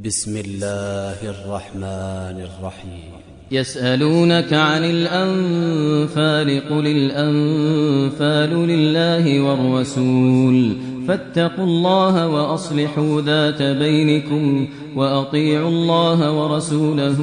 بسم الله الرحمن الرحيم. يسألونك عن الأنفال قل الأنفال لله والرسول فاتقوا الله وأصلحوا ذات بينكم وأطيعوا الله ورسوله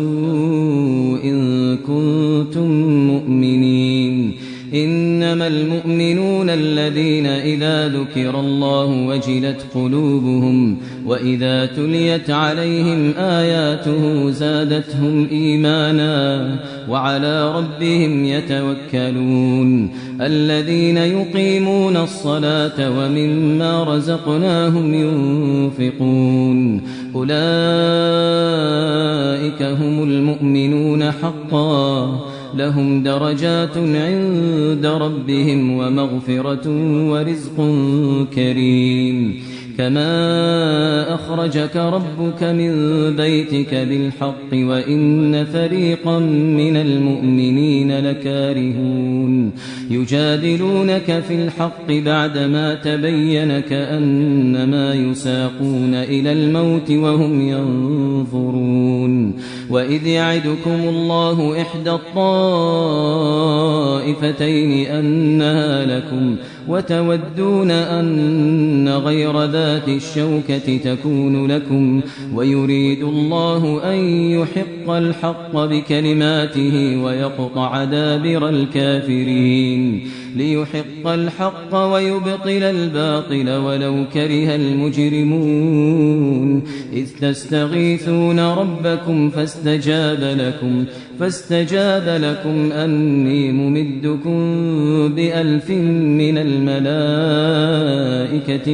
إن كنتم مؤمنين. إنما المؤمنون الذين إذا ذكر الله وجلت قلوبهم وإذا تليت عليهم آياته زادتهم إيمانا وعلى ربهم يتوكلون. الذين يقيمون الصلاة ومما رزقناهم ينفقون أولئك هم المؤمنون حقا لهم درجات عند ربهم ومغفرة ورزق كريم. كما أخرجك ربك من بيتك بالحق وإن فريقا من المؤمنين لكارهون يجادلونك في الحق بعدما تبين كأنما يساقون إلى الموت وهم ينظرون. وإذ يعدكم الله إحدى الطائفتين أنها لكم وتودون أن غير ذات الشوكة تكون لكم ويريد الله أن يحق الحق بكلماته ويقطع دابر الكافرين ليحق الحق ويبطل الباطل ولو كره المجرمون. إذ تستغيثون ربكم فاستجاب لكم أني ممدكم ب1000 من الملائكة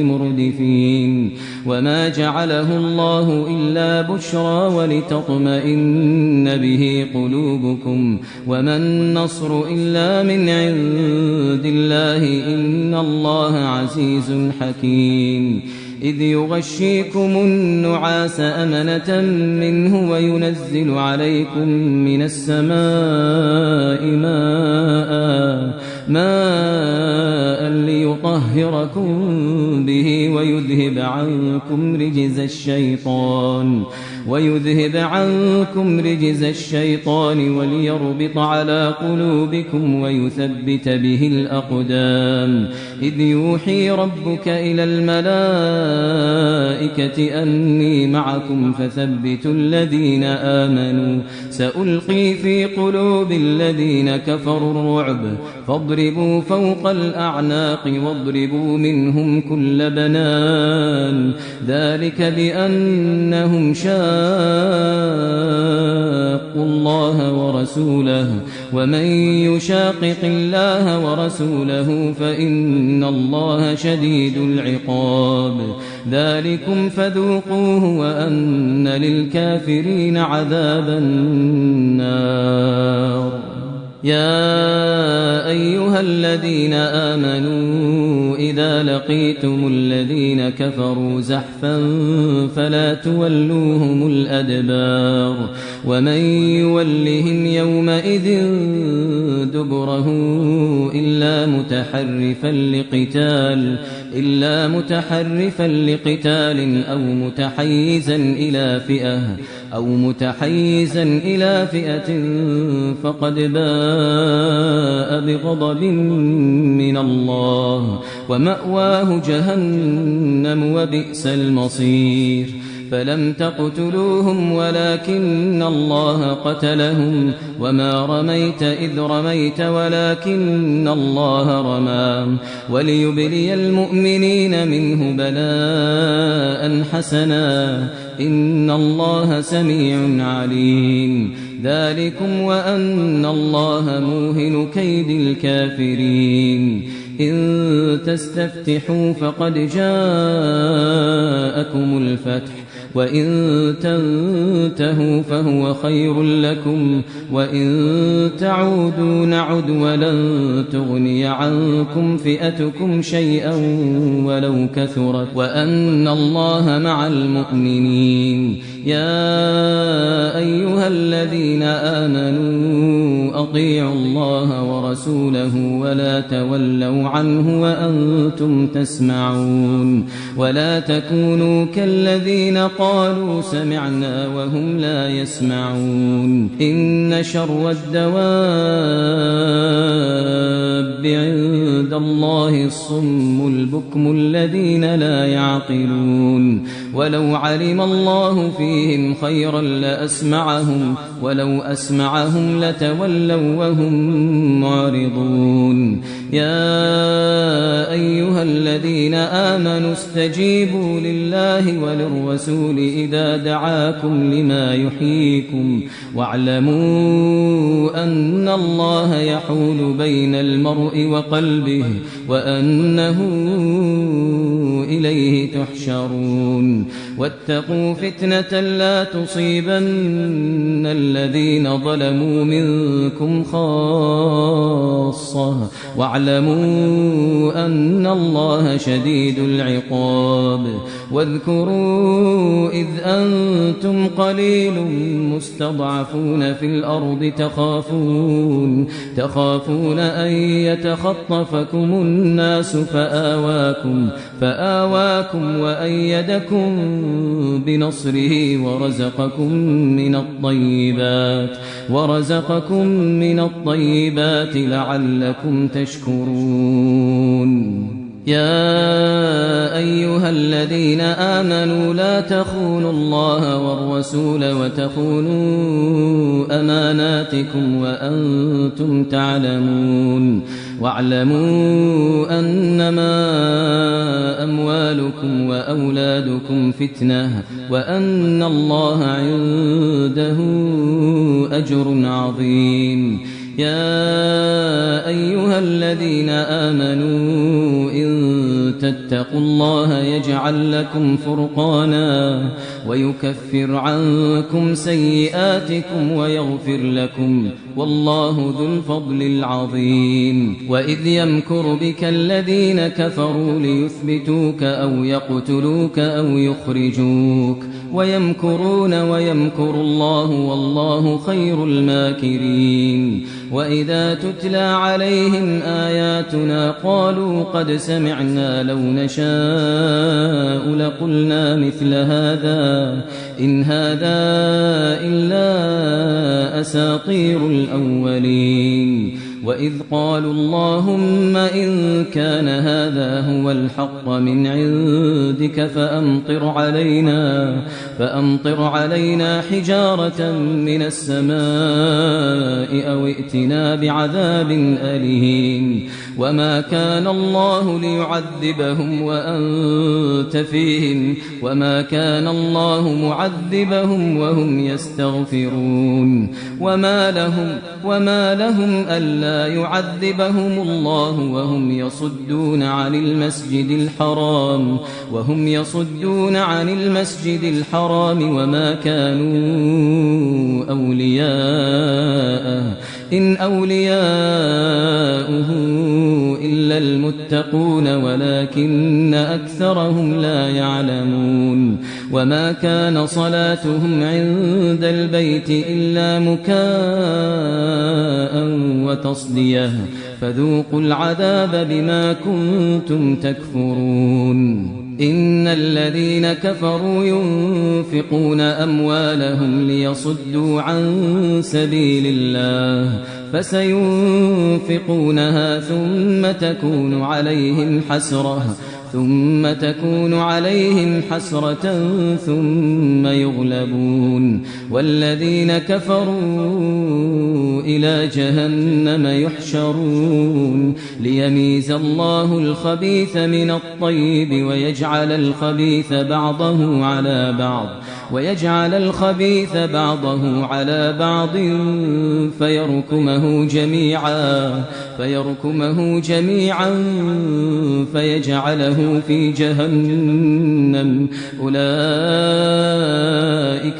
مردفين. وما جعله الله إلا بشرى ولتطمئن به قلوبكم وما النصر إلا من عند الله إن الله عزيز حكيم. إذ يغشيكم النعاس أمنة منه وينزل عليكم من السماء ماء ليطهركم به ويذهب عنكم رجز الشيطان وليربط على قلوبكم ويثبت به الأقدام. إذ يوحي ربك إلى الملائكة أني معكم فثبتوا الذين آمنوا سألقي في قلوب الذين كفروا الرعب فاضربوا فوق الأعناق واضربوا منهم كل بنان. ذلك بأنهم شاقوا الله ورسوله ومن يشاقق الله ورسوله فإن الله شديد العقاب. ذلكم فذوقوه وأن للكافرين عذاب النار. يا أيها الذين آمنوا إذا لقيتم الذين كفروا زحفا فلا تولوهم الأدبار ومن يولهم يومئذ دبره إلا متحرفا لقتال أو متحيزا إلى فئة فقد باء بغضب من الله ومأواه جهنم وبئس المصير. فلم تقتلوهم ولكن الله قتلهم وما رميت إذ رميت ولكن الله رمى وليبلي المؤمنين منه بلاء حسنا إن الله سميع عليم. ذلكم وأن الله موهن كيد الكافرين. إن تستفتحوا فقد جاءكم الفتح وإن تنتهوا فهو خير لكم وإن تعودوا نعد ولن تغني عنكم فئتكم شيئا ولو كثرت وأن الله مع المؤمنين. يا أيها الذين آمنوا أطيعوا الله ورسوله ولا تولوا عنه وأنتم تسمعون ولا تكونوا كالذين قالوا سمعنا وهم لا يسمعون إن شر الدواب عند الله الصم البكم الذين لا يعقلون ولو علم الله فيهم خيرا لأسمعهم ولو أسمعهم لتولوا وهم معرضون يا أيها الذين آمنوا استجيبوا لله وللرسول إذا دعاكم لما يحييكم واعلموا أن الله يحول بين المرء وقلبه وأنه إليه تحشرون واتقوا فتنة لا تصيبن الذين ظلموا منكم خاصة واعلموا أن الله شديد العقاب واذكروا إذ أنتم قليل مستضعفون في الأرض تخافون أن يتخطفكم الناس فآواكم وأيدكم بنصره ورزقكم من الطيبات لعلكم تشكرون يا أيها الذين آمنوا لا تخونوا الله والرسول وتخونوا أماناتكم وأنتم تعلمون واعلموا أنما أموالكم وأولادكم فتنة وأن الله عنده أجر عظيم يا أيها الذين آمنوا إن تتقوا الله يجعل لكم فرقانا ويكفر عنكم سيئاتكم ويغفر لكم والله ذو الفضل العظيم وإذ يمكر بك الذين كفروا ليثبتوك أو يقتلوك أو يخرجوك ويمكرون ويمكر الله والله خير الماكرين وإذا تتلى عليهم آياتنا قالوا قد سمعنا لو نشاء لقلنا مثل هذا إن هذا إلا أساطير الأولين وإذ قالوا اللهم إن كان هذا هو الحق من عندك فأمطر علينا حجارة من السماء أو ائتنا بعذاب أليم وما كان الله ليعذبهم وأنت فيهم وما كان الله معذبهم وهم يستغفرون وما لهم ألا يعذبهم الله وهم يصدون عن المسجد الحرام وما كانوا أولياءه إن أولياؤه إلا المتقون ولكن أكثرهم لا يعلمون وما كان صلاتهم عند البيت إلا مكاء وتصدية فذوقوا العذاب بما كنتم تكفرون إن الذين كفروا ينفقون أموالهم ليصدوا عن سبيل الله فسينفقونها ثم تكون عليهم حسرة ثم يغلبون والذين كفروا إلى جهنم يحشرون ليميز الله الخبيث من الطيب ويجعل الخبيث بعضه على بعض فيركمه جميعا فيجعله في جهنم أولئك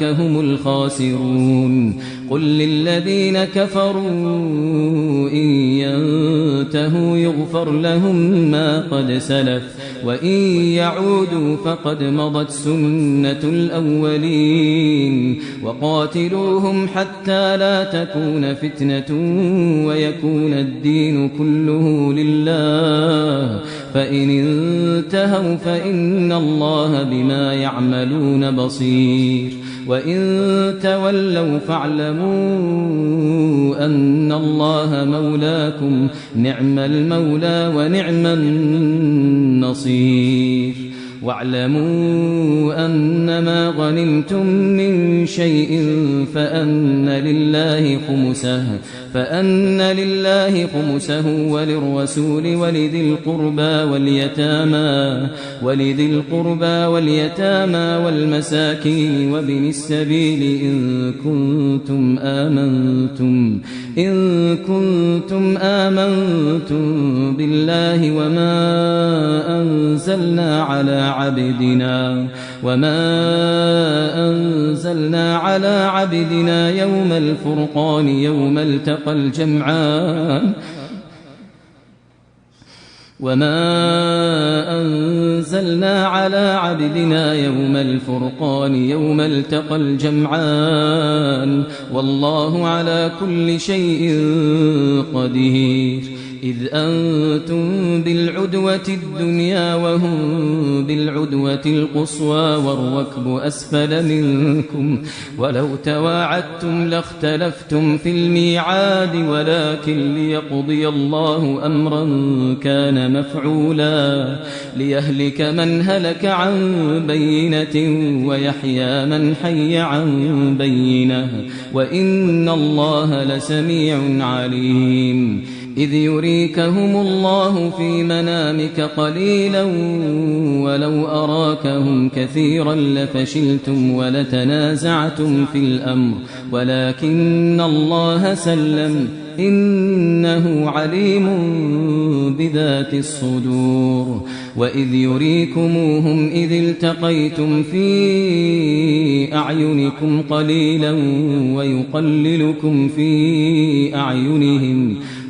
هم الخاسرون قل للذين كفروا إن ينتهوا يغفر لهم ما قد سلف وإن يعودوا فقد مضت سنة الأولين وقاتلوهم حتى لا تكون فتنة ويكون الدين كله لله فإن انتهوا فإن الله بما يعملون بصير وإن تولوا فاعلموا أن الله مولاكم نعم المولى ونعم النصير واعلموا أنما غنمتم من شيء فأن لله خمسه وللرسول ولذي القربى واليتامى والمساكين وابن السبيل إن كنتم آمنتم بالله وما أنزلنا على عبدنا يوم الفرقان يوم التقى الجمعان والله على كل شيء قدير إذ أنتم بالعدوة الدنيا وهم بالعدوة القصوى والركب أسفل منكم ولو تواعدتم لاختلفتم في الميعاد ولكن ليقضي الله أمرا كان مفعولا ليهلك من هلك عن بينة ويحيى من حي عن بينة وإن الله لسميع عليم إذ يريكهم الله في منامك قليلا ولو أراكهم كثيرا لفشلتم ولتنازعتم في الأمر ولكن الله سلم إنه عليم بذات الصدور وإذ يريكموهم إذ التقيتم في أعينكم قليلا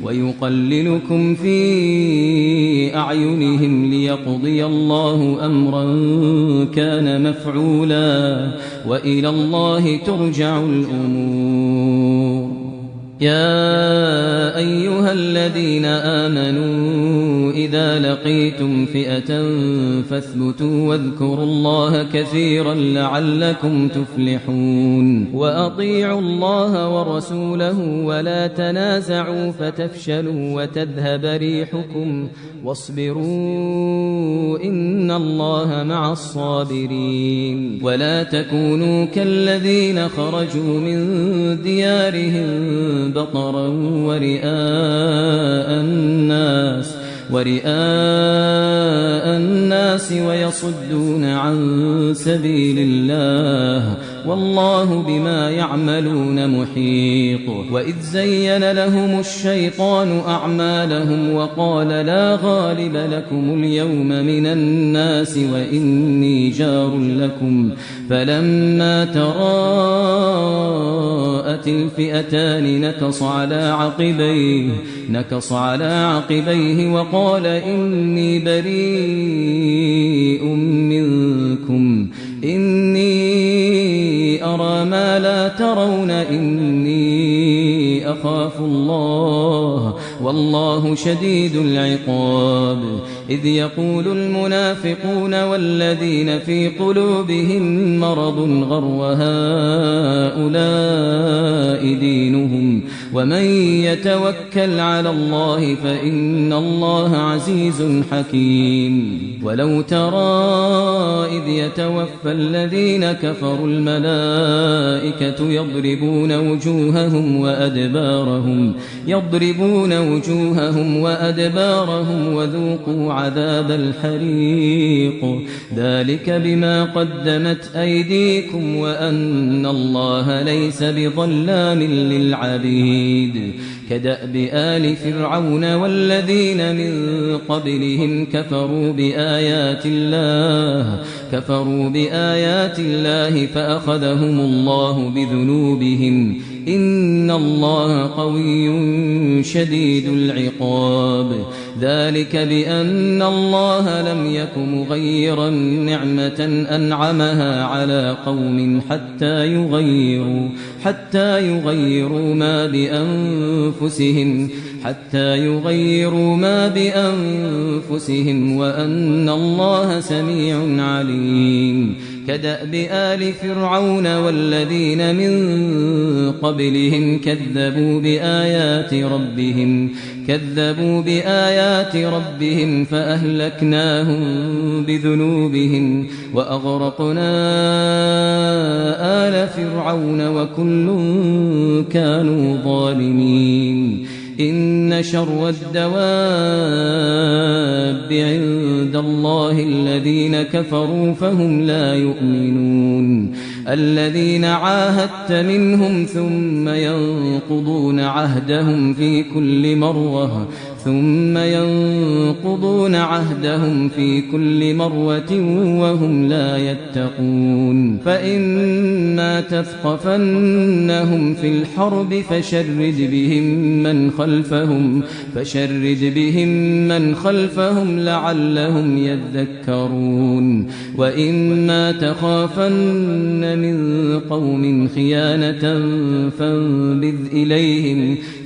ويقللكم في أعينهم ليقضي الله أمرا كان مفعولا وإلى الله ترجع الأمور يا أيها الذين آمنوا إذا لقيتم فئة فاثبتوا واذكروا الله كثيرا لعلكم تفلحون وأطيعوا الله ورسوله ولا تنازعوا فتفشلوا وتذهب ريحكم واصبروا إن الله مع الصابرين ولا تكونوا كالذين خرجوا من ديارهم بطرا ورئاء الناس ويصدون عن سبيل الله والله بما يعملون محيط وإذ زين لهم الشيطان أعمالهم وقال لا غالب لكم اليوم من الناس وإني جار لكم فلما تراءت الفئتان نكص على عقبيه وقال إني بريء منكم إني أرى ما لا ترون إني أخاف الله والله شديد العقاب إذ يقول المنافقون والذين في قلوبهم مرض غر هؤلاء دينهم ومن يتوكل على الله فإن الله عزيز حكيم ولو ترى إذ يتوفى الذين كفروا الملائكة يضربون وجوههم وأدبارهم وذوقوا عذاب الحريق ذلك بما قدمت أيديكم وأن الله ليس بظلام للعبيد كدأب آل فرعون والذين من قبلهم كفروا بآيات الله فأخذهم الله بذنوبهم إن الله قوي شديد العقاب ذلك بأن الله لم يك مغيرا نعمة أنعمها على قوم حتى يغيروا ما بأنفسهم وأن الله سميع عليم كدأب آل فرعون والذين من قبلهم كذبوا بآيات ربهم فأهلكناهم بذنوبهم وأغرقنا آل فرعون وكل كانوا ظالمين إن شر الدواب عند الله الذين كفروا فهم لا يؤمنون الذين عاهدت منهم ثم ينقضون عهدهم في كل مرة وهم لا يتقون فإما تثقفنهم في الحرب فشرد بهم من خلفهم لعلهم يذكرون وإما تخافن من قوم خيانة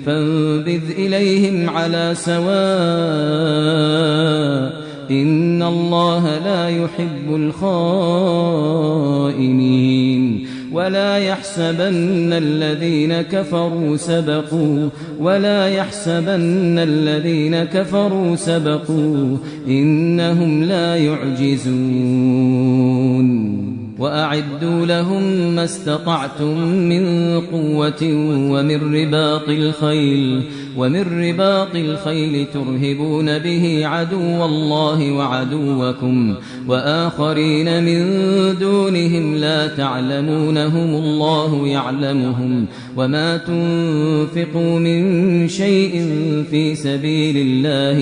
فانبذ إليهم على سواء إن الله لا يحب الخائنين ولا يحسبن الذين كفروا سبقوا إنهم لا يعجزون وأعدوا لهم ما استطعتم من قوة ومن رباط الخيل ترهبون به عدو الله وعدوكم وآخرين من دونهم لا تعلمونهم الله يعلمهم وما تنفقوا من شيء في سبيل الله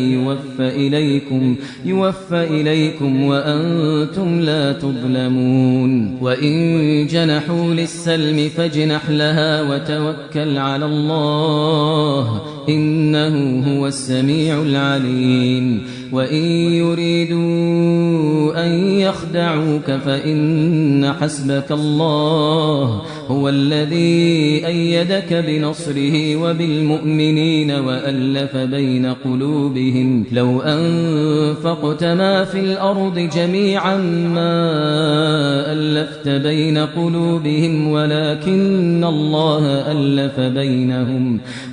يوفى إليكم وأنتم لا تظلمون وإن جنحوا للسلم فاجنح لها وتوكل على الله إنه هو السميع العليم وإن يريدوا أن يخدعوك فإن حسبك الله هو الذي أيدك بنصره وبالمؤمنين وألف بين قلوبهم لو أنفقت ما في الأرض جميعا ما ألفت بين قلوبهم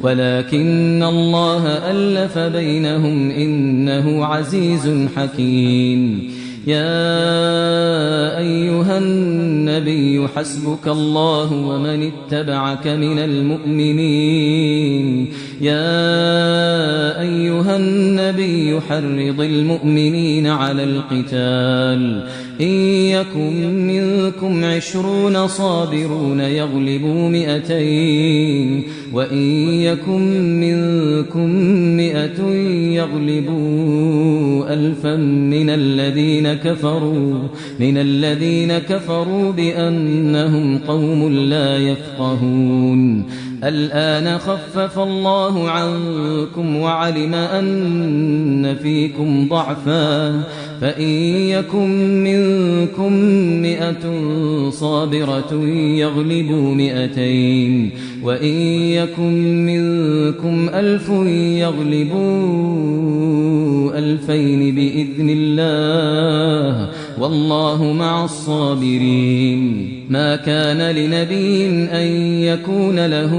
ولكن الله ألف بينهم إنه عزيز حكيم يا أيها النبي حسبك الله ومن اتبعك من المؤمنين يا أيها النبي حرض المؤمنين على القتال إن يكن منكم 20 صابرون يغلبوا 200 وإن يكن منكم 100 يغلبوا 1000 من الذين كفروا بأنهم قوم لا يفقهون الآن خفف الله عنكم وعلم أن فيكم ضعفا فإن يكن منكم 100 صابرة يغلبوا 200 وإن يكن منكم 1000 يغلبوا 2000 بإذن الله والله مع الصابرين ما كان لنبي أن يكون له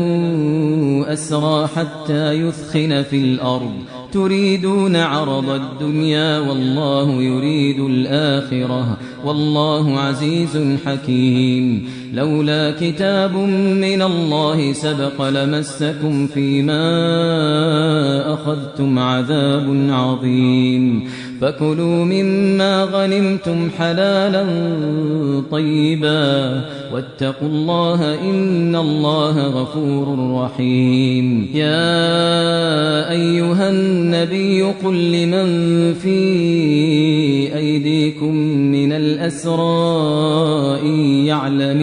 أسرى حتى يثخن في الأرض تريدون عرض الدنيا والله يريد الآخرة والله عزيز حكيم لولا كتاب من الله سبق لمسكم فيما أخذتم عذاب عظيم فكلوا مما غنمتم حلالا طيبا واتقوا الله إن الله غفور رحيم يا أيها النبي قل لمن في أيديكم من الأسرى إن يعلم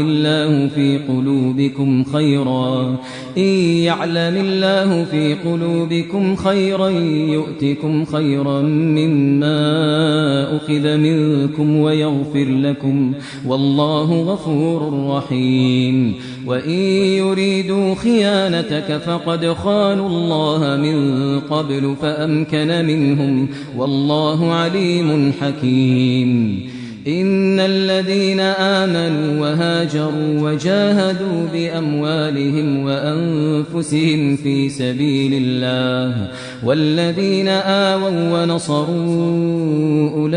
الله في قلوبكم خيرا يؤتكم خيرا مما أخذ منكم ويغفر لكم والله غفور رحيم وإن يريدوا خيانتك فقد خانوا الله من قبل فأمكن منهم والله عليم حكيم إن الذين آمنوا وهاجروا وجاهدوا بأموالهم وأنفسهم في سبيل الله والذين آووا ونصروا أولئك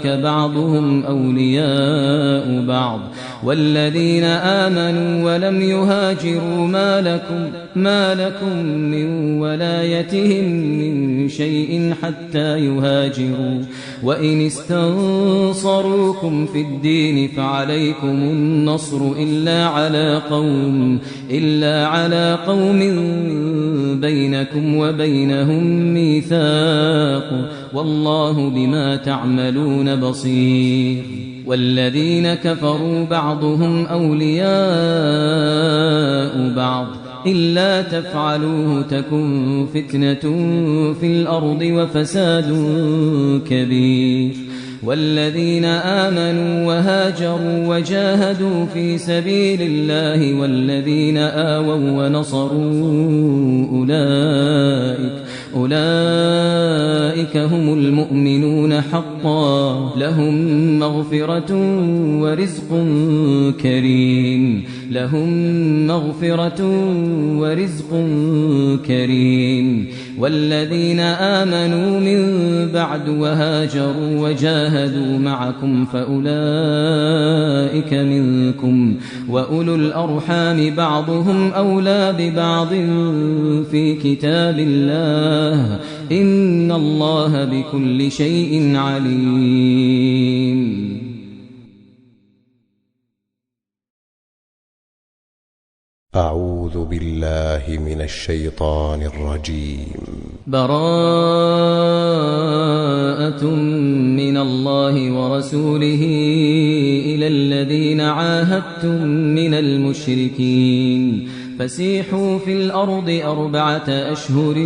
بعضهم أولياء بعض والذين آمنوا ولم يهاجروا ما لكم من ولايتهم من شيء حتى يهاجروا وإن استنصروكم في الدين فعليكم النصر إلا على قوم بينكم وبينهم ميثاق والله بما تعملون بصير والذين كفروا بعضهم أولياء بعض إلا تفعلوه تكن فتنة في الأرض وفساد كبير والذين آمنوا وهاجروا وجاهدوا في سبيل الله والذين آووا ونصروا أولئك هم المؤمنون حقا لهم مغفرة ورزق كريم والذين آمنوا من بعد وهاجروا وجاهدوا معكم فأولئك منكم وأولو الأرحام بعضهم أولى ببعض في كتاب الله إن الله بكل شيء عليم أعوذ بالله من الشيطان الرجيم براءة من الله ورسوله إلى الذين عاهدتم من المشركين فسيحوا في الأرض 4 أشهر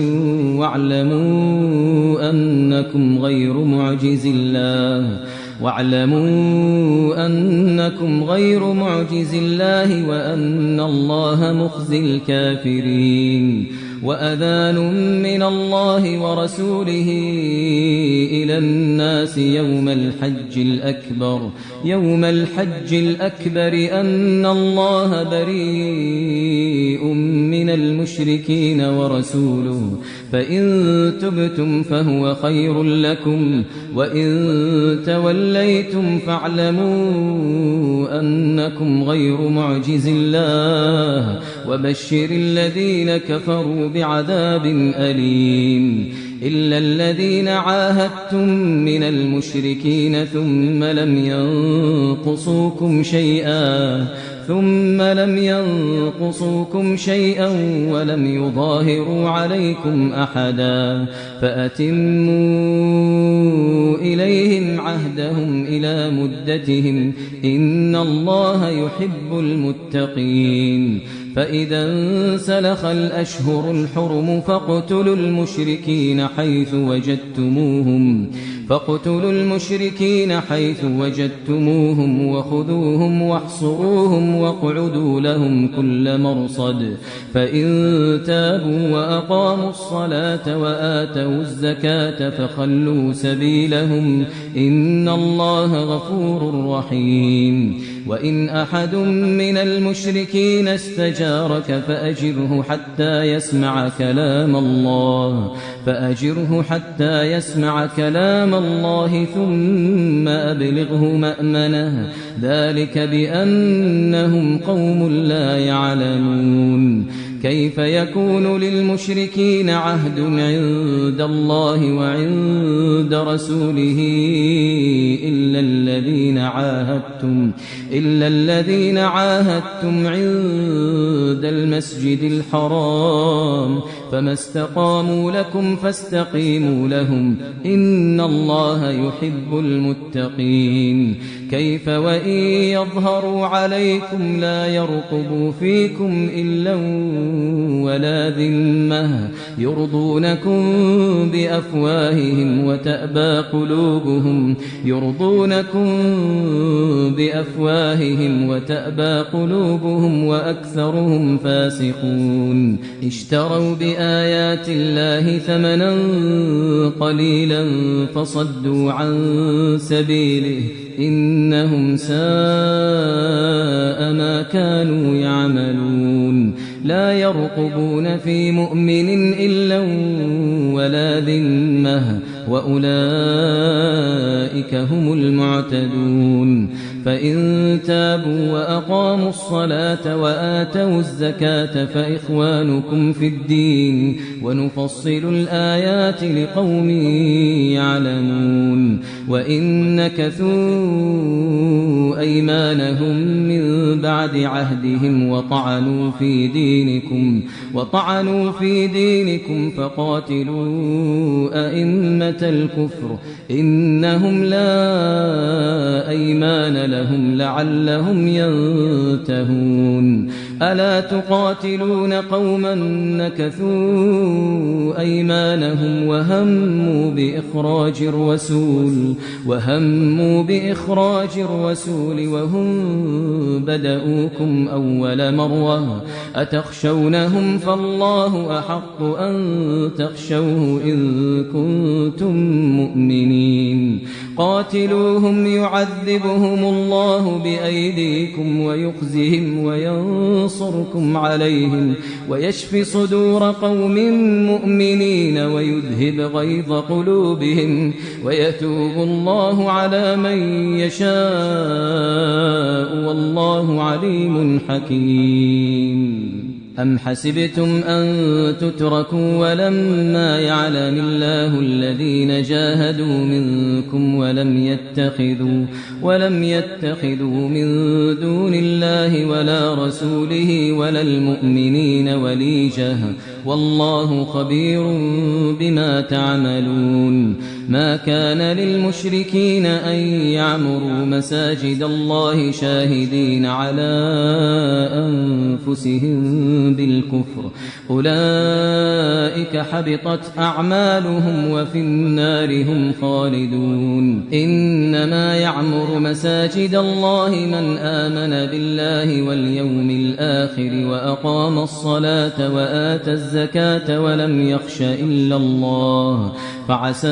واعلموا أنكم غير معجز الله وأن الله مخزي الكافرين وأذان من الله ورسوله إلى الناس يوم الحج الأكبر أن الله بريء من المشركين ورسوله فإن تبتم فهو خير لكم وإن توليتم فاعلموا أنكم غير معجز الله وبشر الذين كفروا بعذاب أليم إلا الذين عاهدتم من المشركين ثم لم ينقصوكم شيئا ولم يظاهروا عليكم أحدا فأتموا إليهم عهدهم إلى مدتهم إن الله يحب المتقين فإذا انسلخ الأشهر الحرم فاقتلوا المشركين فاقتلوا المشركين حيث وجدتموهم وخذوهم واحصروهم واقعدوا لهم كل مرصد فإن تابوا وأقاموا الصلاة وآتوا الزكاة فخلوا سبيلهم إن الله غفور رحيم وإن أحد من المشركين استجارك فأجره حتى يسمع كلام الله ثم أبلغه مأمنه ذلك بأنهم قوم لا يعلمون كيف يكون للمشركين عهد عند الله وعند رسوله إلا الذين عاهدتم عند المسجد الحرام فما استقاموا لكم فاستقيموا لهم إن الله يحب المتقين كيف وإن يظهروا عليكم لا يرقبوا فيكم إلا ولا ذمة يرضونكم بأفواههم وتأبى قلوبهم وأكثرهم فاسقون اشتروا بآيات الله ثمنا قليلا فصدوا عن سبيله إنهم ساء ما كانوا يعملون لا يرقبون في مؤمن إلا ولا ذمة وأولئك هم المعتدون فإن تابوا وأقاموا الصلاة وآتوا الزكاة فإخوانكم في الدين ونفصل الآيات لقوم يعلمون وإن نكثوا أيمانهم من بعد عهدهم وطعنوا في دينكم فقاتلوا أئمة الكفر إنهم لا أيمان لهم لعلهم ينتهون ألا تقاتلون قوما نكثوا أيمانهم وهموا بإخراج الرسول وهم بدؤوكم أول مرة أتخشونهم فالله أحق أن تخشوه إن كنتم مؤمنين قاتلوهم يعذبهم الله بأيديكم ويخزهم وينصركم عليهم ويشفي صدور قوم مؤمنين ويذهب غيظ قلوبهم ويتوب الله على من يشاء والله عليم حكيم أم حسبتم أن تتركوا ولما يعلم الله الذين جاهدوا منكم ولم يتخذوا من دون الله ولا رسوله ولا المؤمنين وليجة والله خبير بما تعملون ما كان للمشركين أن يعمروا مساجد الله شاهدين على أنفسهم بالكفر أولئك حبطت أعمالهم وفي النار هم خالدون إنما يعمر مساجد الله من آمن بالله واليوم الآخر وأقام الصلاة وآتى الزكاة ولم يخش إلا الله فعسى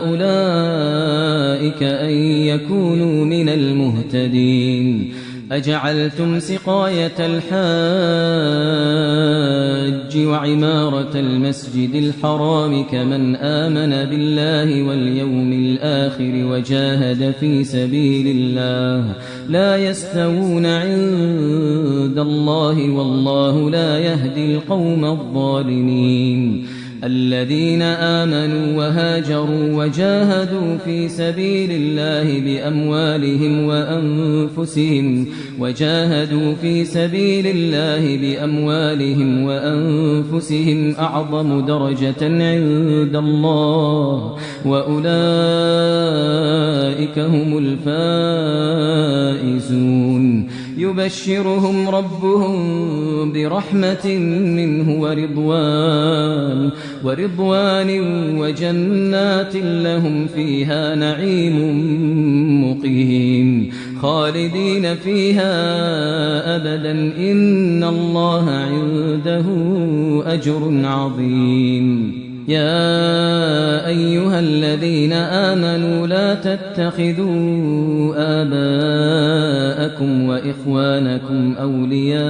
أولئك أن يكونوا من المهتدين أجعلتم سقاية الحاج وعمارة المسجد الحرام كمن آمن بالله واليوم الآخر وجاهد في سبيل الله لا يستوون عند الله والله لا يهدي القوم الظالمين الذين آمنوا وهاجروا وجاهدوا في سبيل الله بأموالهم وأنفسهم أعظم درجة عند الله وأولئك هم الفائزون يبشرهم ربهم برحمة منه ورضوان وجنات لهم فيها نعيم مقيم خالدين فيها أبدا إن الله عنده أجر عظيم. يا أيها الذين آمنوا لا تتخذوا آباءكم وإخوانكم أولياء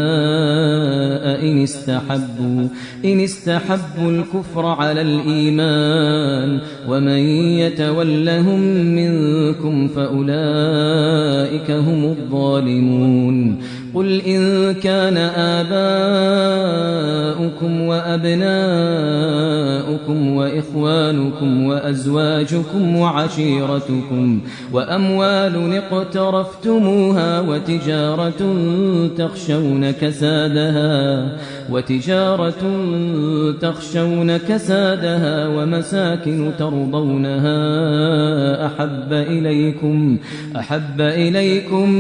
إن استحبوا الكفر على الإيمان ومن يتولهم منكم فأولئك هم الظالمون. قل إن كان آباؤكم وأبناؤكم وإخوانكم وأزواجكم وعشيرتكم وأموال اقترفتموها وتجارة تخشون كسادها ومساكن ترضونها أحب إليكم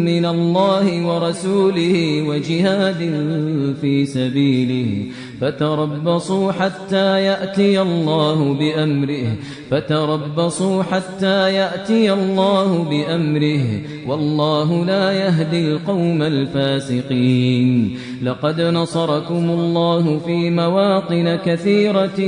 من الله ورسوله وجهاد في سبيله فتربصوا حتى يأتي الله بأمره والله لا يهدي القوم الفاسقين. لقد نصركم الله في مواطن كثيرة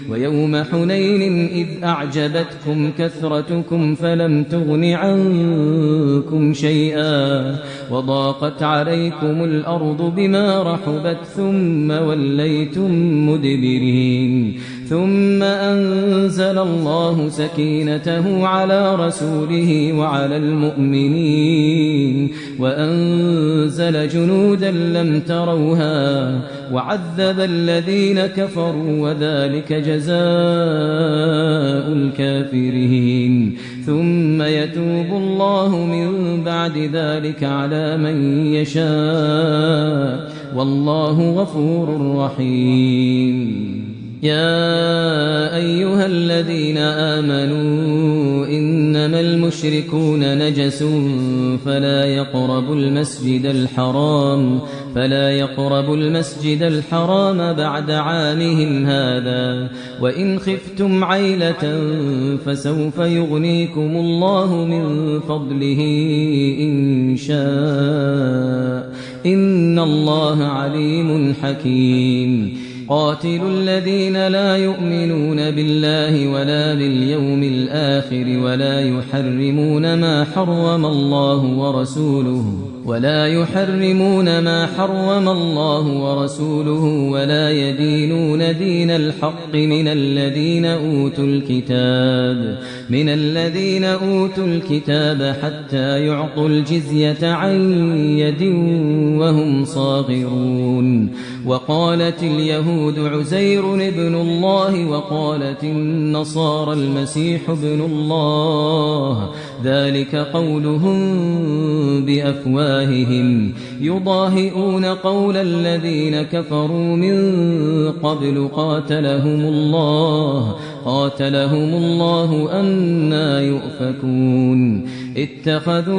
ويوم حنين إذ أعجبتكم كثرتكم فلم تغن عنكم شيئا وضاقت عليكم الأرض بما رحبت ثم وليتم مدبرين. ثم أنزل الله سكينته على رسوله وعلى المؤمنين وأنزل جنودا لم تروها وعذب الذين كفروا وذلك جزاء الكافرين. ثم يتوب الله من بعد ذلك على من يشاء والله غفور رحيم. يا أيها الذين آمنوا إنما المشركون نجس فلا يقربوا المسجد الحرام بعد عامهم هذا وإن خفتم عيلة فسوف يغنيكم الله من فضله إن شاء إن الله عليم حكيم. قاتلوا الذين لا يؤمنون بالله ولا باليوم الآخر ولا يحرمون ما حرم الله ورسوله ولا يدينون دين الحق من الذين أوتوا الكتاب حتى يعطوا الجزية عن يد وهم صاغرون. وقالت اليهود عزير ابن الله وقالت النصارى المسيح ابن الله ذلك قولهم بأفواههم يضاهئون قول الذين كفروا من قبل قاتلهم الله أنى يؤفكون. اتخذوا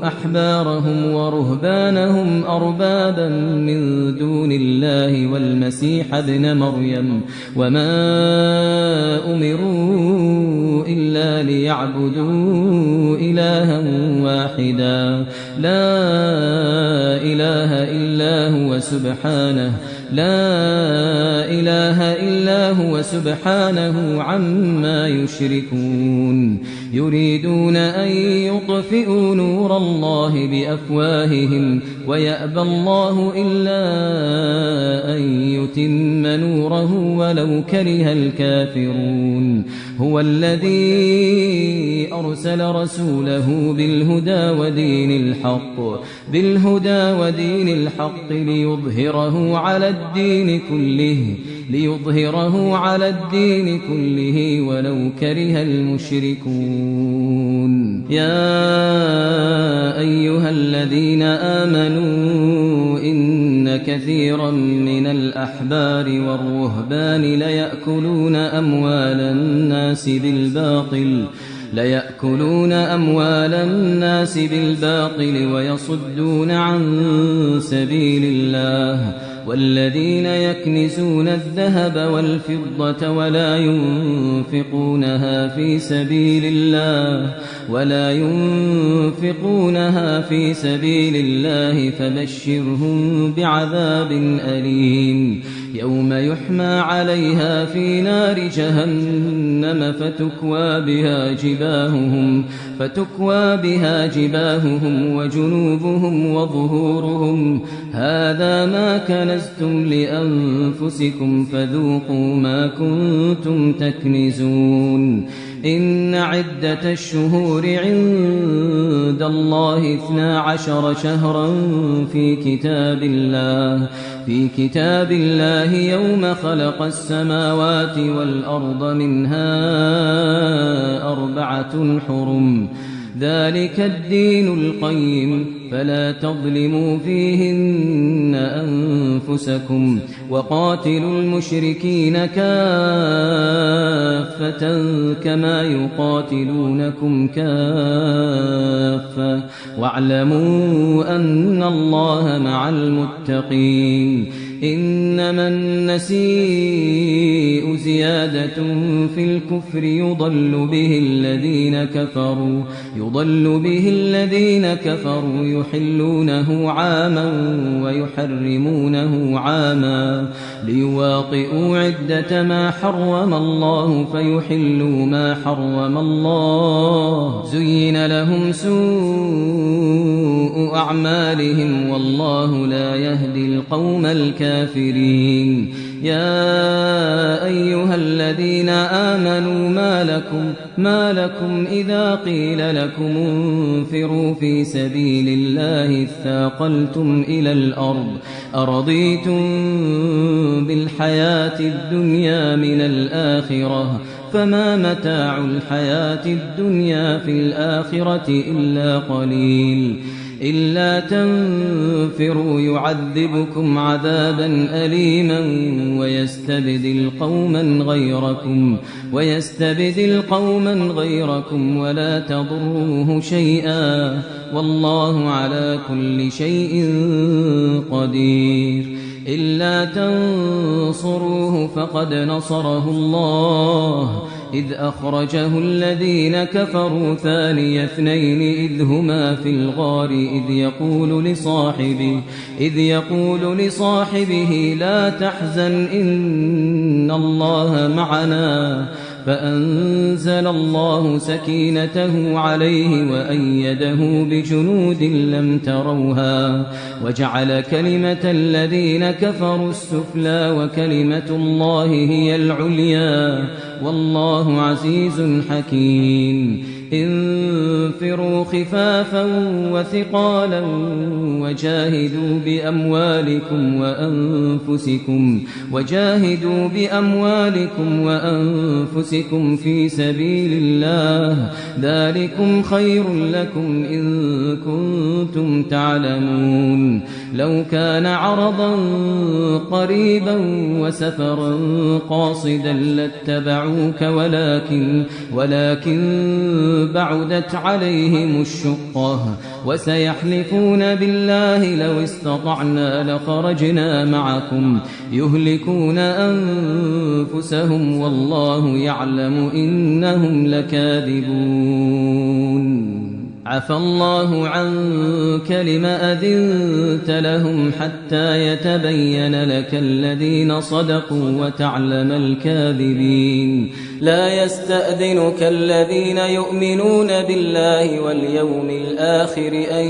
أحبارهم ورهبانهم أربابا من دون الله والمسيح ابن مريم وما أمروا إلا ليعبدوا إلها واحدا لا إله إلا هو سبحانه عما يشركون. يريدون أن يطفئوا نور الله بأفواههم ويأبى الله إلا أن يتم نوره ولو كره الكافرون. هو الذي أرسل رسوله بالهدى ودين الحق ليظهره على الدين كله ولو كره المشركون. يا أيها الذين آمنوا إن كثيرا من الأحبار والرهبان ليأكلون أموال الناس بالباطل ليأكلون أموال الناس بالباطل ويصدون عن سبيل الله والذين يكنزون الذهب والفضة ولا ينفقونها في سبيل الله فبشرهم بعذاب أليم يوم يحمى عليها في نار جهنم فتكوى بها جباههم وجنوبهم وظهورهم هذا ما كنزتم لأنفسكم فذوقوا ما كنتم تكنزون إن عدة الشهور عند الله 12 شهرا في كتاب الله يوم خلق السماوات والأرض منها 4 حرم ذلك الدين القيم فلا تظلموا فيهن أنفسكم وقاتلوا المشركين كافة كما يقاتلونكم كافة واعلموا أن الله مع المتقين إنما النسيء زيادة في الكفر يضل به الذين كفروا يحلونه عاما ويحرمونه عاما ليواطئوا عدة ما حرم الله فيحلوا ما حرم الله زين لهم سوء أعمالهم والله لا يهدي القوم الكافرين يا أيها الذين آمنوا ما لكم إذا قيل لكم انفروا في سبيل الله اثاقلتم إلى الأرض أرضيتم بالحياة الدنيا من الآخرة فما متاع الحياة الدنيا في الآخرة إلا قليل إلا تنفروا يعذبكم عذابا أليما ويستبدل قوما غيركم ولا تضروه شيئا والله على كل شيء قدير إلا تنصروه فقد نصره الله إذ أخرجه الذين كفروا ثاني اثنين إذ هما في الغار إذ يقول لصاحبه لا تحزن إن الله معنا فأنزل الله سكينته عليه وأيده بجنود لم تروها وجعل كلمة الذين كفروا السفلى وكلمة الله هي العليا والله عزيز حكيم انفروا خفافا وثقالا وجاهدوا بأموالكم وأنفسكم في سبيل الله ذلكم خير لكم إن كنتم تعلمون لو كان عرضا قريبا وسفرا قاصدا لاتبعوك ولكن بعدت عليهم الشقة وسيحلفون بالله لو استطعنا لخرجنا معكم يهلكون أنفسهم والله يعلم إنهم لكاذبون عفى الله عنك لما أذنت لهم حتى يتبين لك الذين صدقوا وتعلم الكاذبين لا يستأذنك الذين يؤمنون بالله واليوم الآخر أن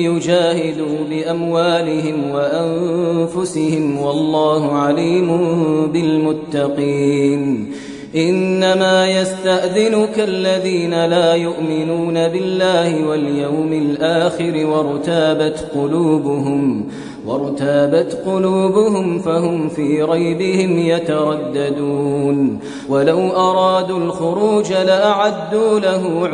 يجاهدوا بأموالهم وأنفسهم والله عليم بالمتقين إنما يستأذنك الذين لا يؤمنون بالله واليوم الآخر وارتابت قلوبهم فهم في ريبهم يترددون ولو أرادوا الخروج لأعدوا له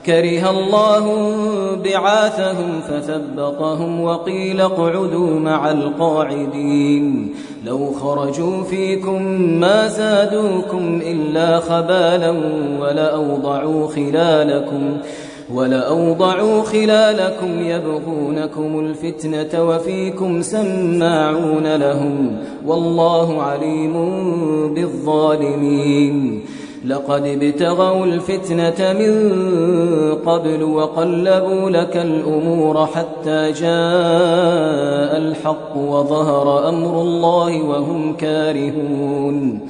كره الله بعاثهم فثبطهم وقيل اقعدوا مع القاعدين لو خرجوا فيكم ما زادوكم إلا خبالا ولأوضعوا خلالكم يبغونكم الفتنة وفيكم سماعون لهم والله عليم بالظالمين لقد ابتغوا الفتنة من قبل وقلبوا لك الأمور حتى جاء الحق وظهر أمر الله وهم كارهون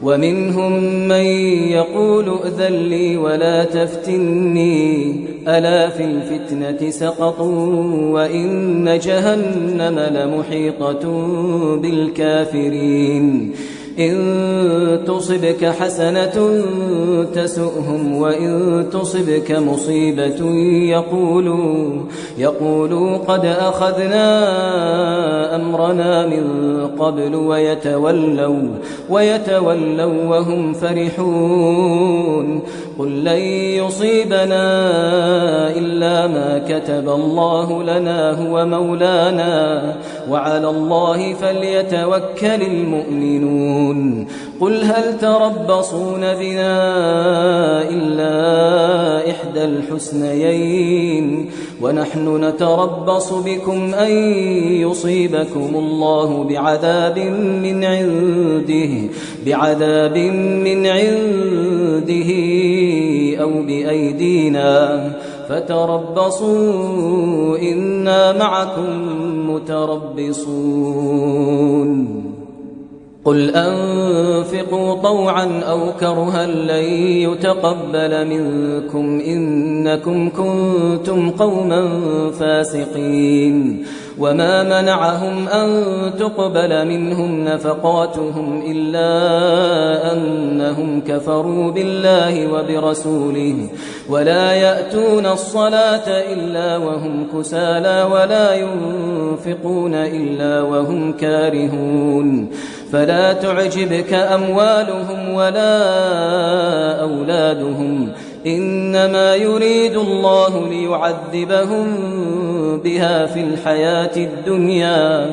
ومنهم من يقول ائذن لي ولا تفتني ألا في الفتنة سقطوا وإن جهنم لمحيطة بالكافرين إن تصبك حسنة تسؤهم وإن تصبك مصيبة يقولوا قد أخذنا أمرنا من قبل ويتولوا وهم فرحون قل لن يصيبنا إلا ما كتب الله لنا هو مولانا وعلى الله فليتوكل المؤمنون قل هل تربصون بنا إلا إحدى الحسنيين عنه نتربص بكم أن يصيبكم الله بعذاب من عنده أو بأيدينا فتربصوا إنا معكم متربصون قل أنفقوا طوعا أو كرها لن يتقبل منكم إنكم كنتم قوما فاسقين وما منعهم أن تقبل منهم نفقاتهم إلا أنهم كفروا بالله وبرسوله ولا يأتون الصلاة إلا وهم كسالى ولا ينفقون إلا وهم كارهون فلا تعجبك أموالهم ولا أولادهم إنما يريد الله ليعذبهم بها في الحياة الدنيا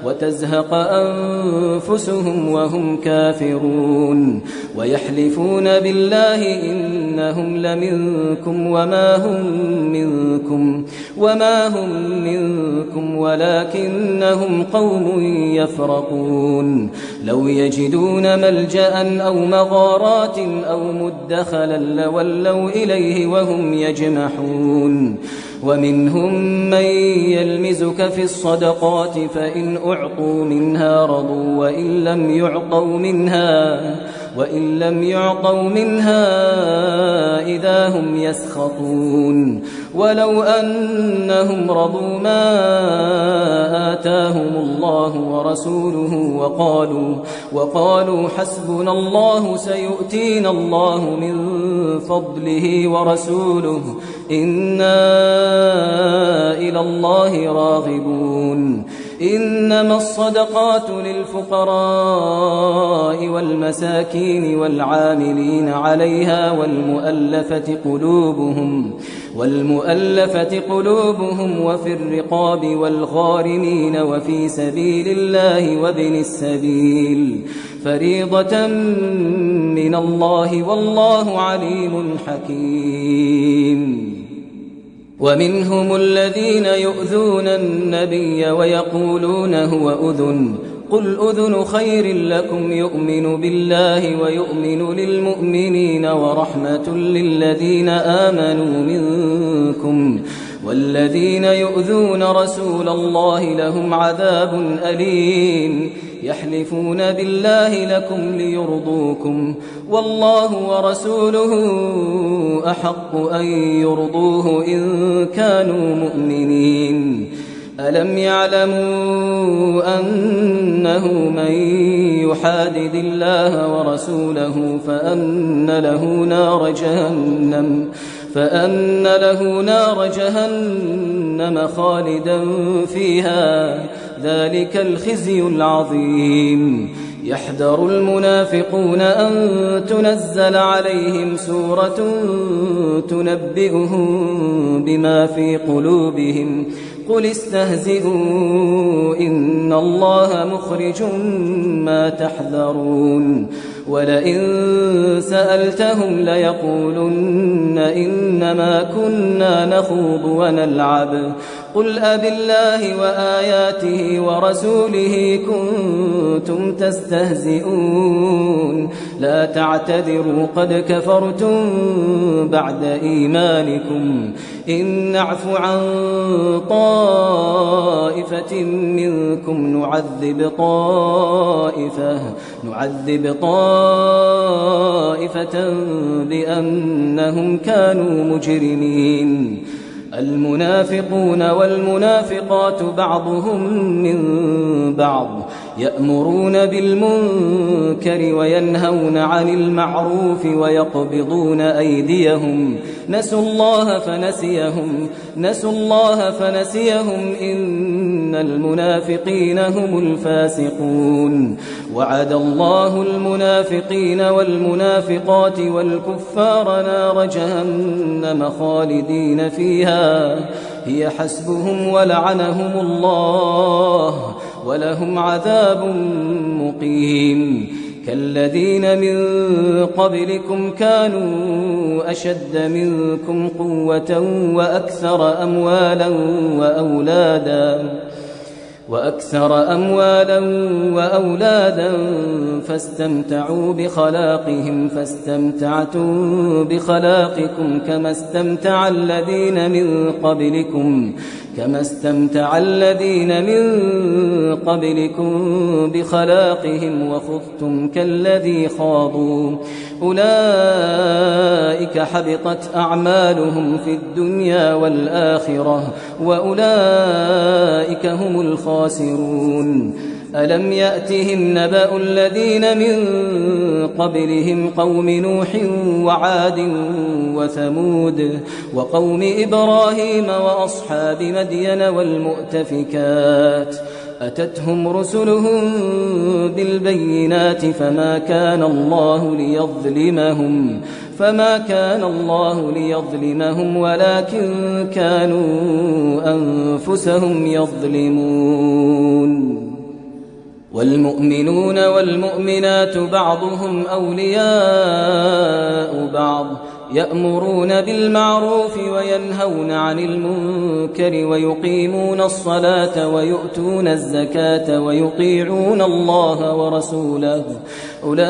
وتزهق أنفسهم وهم كافرون ويحلفون بالله إنهم لمنكم وما هم منكم ولكنهم قوم يفرقون لو يجدون ملجأ أو مغارات أو مدخلا لولوا إليه وهم يجمحون ومنهم من يلمزك في الصدقات فإن أعطوا منها رضوا وإن لم يعطوا منها إذا هم يسخطون ولو أنهم رضوا ما آتاهم الله ورسوله وقالوا حسبنا الله سيؤتينا الله من فضله ورسوله إنا إلى الله راغبون إنما الصدقات للفقراء والمساكين والعاملين عليها والمؤلفة قلوبهم وفي الرقاب والغارمين وفي سبيل الله وابن السبيل فريضة من الله والله عليم حكيم ومنهم الذين يؤذون النبي ويقولون هو أذن قل أذن خير لكم يؤمن بالله ويؤمن للمؤمنين ورحمة للذين آمنوا منكم والذين يؤذون رسول الله لهم عذاب أليم يحلفون بالله لكم ليرضوكم والله ورسوله أحق أن يرضوه إن كانوا مؤمنين ألم يعلموا أنه من يحادد الله ورسوله فأن له نار جهنم خالدا فيها ذلك الخزي العظيم يحذر المنافقون أن تنزل عليهم سورة تنبئهم بما في قلوبهم قل استهزئوا إن الله مخرج ما تحذرون ولئن سألتهم ليقولن إنما كنا نخوض ونلعب قل أبالله وآياته ورسوله كنتم تستهزئون لا تعتذروا قد كفرتم بعد إيمانكم إن نعف عن طائفة منكم نعذب طائفة بأنهم كانوا مجرمين المنافقون والمنافقات بعضهم من بعض يأمرون بالمنكر وينهون عن المعروف ويقبضون أيديهم نسوا الله فنسيهم إن المنافقين هم الفاسقون وعد الله المنافقين والمنافقات والكفار نار جهنم خالدين فيها هي حسبهم ولعنهم الله ولهم عذاب مقيم كالذين من قبلكم كانوا أشد منكم قوة وأكثر أموالا وأولادا فاستمتعوا بخلاقهم فاستمتعتم بخلاقكم كما استمتع الذين من قبلكم بخلاقهم وخضتم كالذي خاضوا أولئك حبطت أعمالهم في الدنيا والآخرة وأولئك هم الخاسرون ألم يأتهم نبأ الذين من قبلهم قوم نوح وعاد وثمود وقوم إبراهيم وأصحاب مدين والمؤتفكات أتتهم رسلهم بالبينات فما كان الله ليظلمهم ولكن كانوا أنفسهم يظلمون والمؤمنون والمؤمنات بعضهم أولياء بعض يأمرون بالمعروف وينهون عن المنكر ويقيمون الصلاة ويؤتون الزكاة ويطيعون الله ورسوله أولئك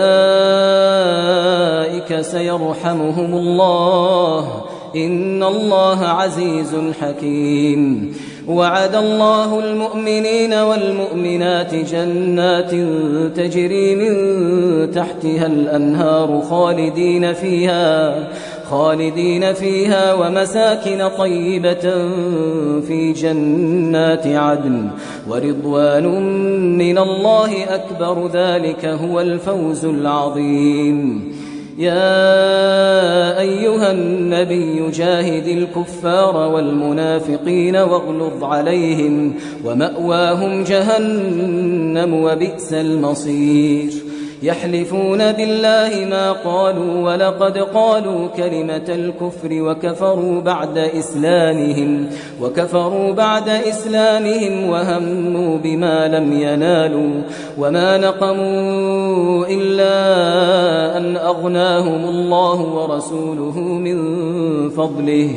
سيرحمهم الله إن الله عزيز حكيم وعد الله المؤمنين والمؤمنات جنات تجري من تحتها الأنهار خالدين فيها ومساكن طيبة في جنات عدن ورضوان من الله أكبر ذلك هو الفوز العظيم يا أيها النبي جاهد الكفار والمنافقين واغلظ عليهم ومأواهم جهنم وبئس المصير يحلفون بالله ما قالوا ولقد قالوا كلمة الكفر وكفروا بعد إسلامهم وهموا بما لم ينالوا وما نقموا إلا أن أغناهم الله ورسوله من فضله